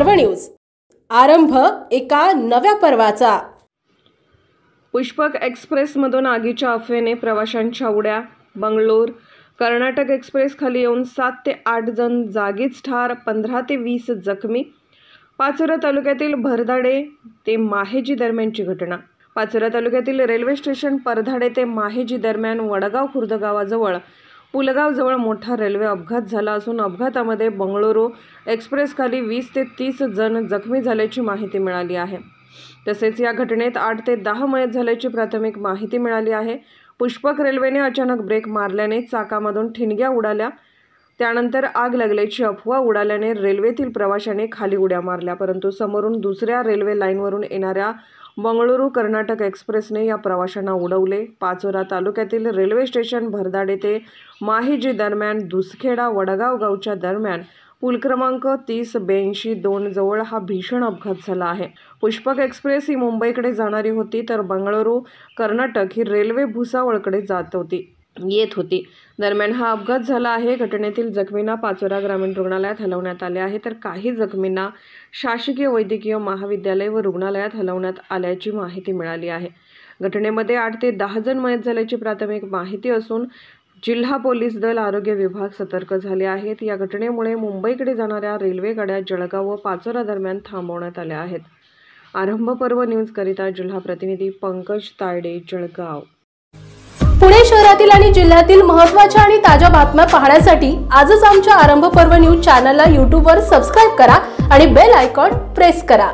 पर्व न्यूज। आरंभ एका नव्या पर्वाचा। पुष्पक एक्सप्रेसमधून आगीच्या अफवेने प्रवाशांच्या उड्या। बंगलोर कर्नाटक एक्सप्रेस खाली येऊन 7 ते 8 जण जागीच ठार, 15 ते 20 जखमी। पाचोरा तालुक्यातील भरधाडे ते माहेजी दरम्यानची घटना। पाचोरा तालुक्यातील रेल्वे स्टेशन परधाडे ते माहेजी दरम्यान वडगाव खुर्द गावाजवळ पुलगाव जवळ मोठा रेल्वे अपघात झाला असून अपघातामध्ये बंगळुरू एक्सप्रेस खाली 20 ते 30 जण जखमी झाल्याची माहिती मिळाली आहे। तसेच या घटनेत 8 ते 10 मयत झाल्याची प्राथमिक माहिती मिळाली आहे। पुष्पक रेल्वेने अचानक ब्रेक मारल्याने चाकामधून ठिणग्या उडाल्या, त्यानंतर आग लागल्याची अफवा उडाल्याने रेल्वेतील प्रवाशांनी खाली उड्या मारल्या, परंतु समोरून दुसऱ्या रेल्वे लाईनवरून येणाऱ्या बंगळुरू कर्नाटक एक्सप्रेसने या प्रवाशांना उडवले। पाचोरा तालुक्यातील रेल्वे स्टेशन भरधाडे ते माहेजी दरम्यान दुसखेडा वडगाव गावच्या दरम्यान पूल क्रमांक 3082 जवळ हा भीषण अपघात झाला आहे। पुष्पक एक्सप्रेस ही मुंबईकडे जाणारी होती, तर बंगळुरू कर्नाटक ही रेल्वे भुसावळकडे येत होती। दरम्यान हा अपघात झाला आहे। घटनेतील जखमींना पाचोरा ग्रामीण रुग्णालयात हलवण्यात आले आहे, तर काही जखमींना शासकीय वैद्यकीय महाविद्यालय व रुग्णालयात हलवण्यात आल्याची माहिती मिळाली आहे। घटनेमध्ये 8 ते 10 जण मयत झाल्याची प्राथमिक माहिती असून जिल्हा पोलीस दल, आरोग्य विभाग सतर्क झाले आहेत। या घटनेमुळे मुंबईकडे जाणाऱ्या रेल्वे गाड्या जळगाव व पाचोरा दरम्यान थांबवण्यात आल्या आहेत। आरंभ पर्व न्यूज करिता जिल्हा प्रतिनिधी पंकज तायडे, जळगाव। पुणे शहरातील आणि जिल्ह्यातील महत्त्वाच्या आणि ताज्या बातम्या पाहण्यासाठी आजच आमच्या आरंभ पर्व न्यूज चॅनलला YouTube वर सबस्क्राइब करा आणि बेल आयकॉन प्रेस करा।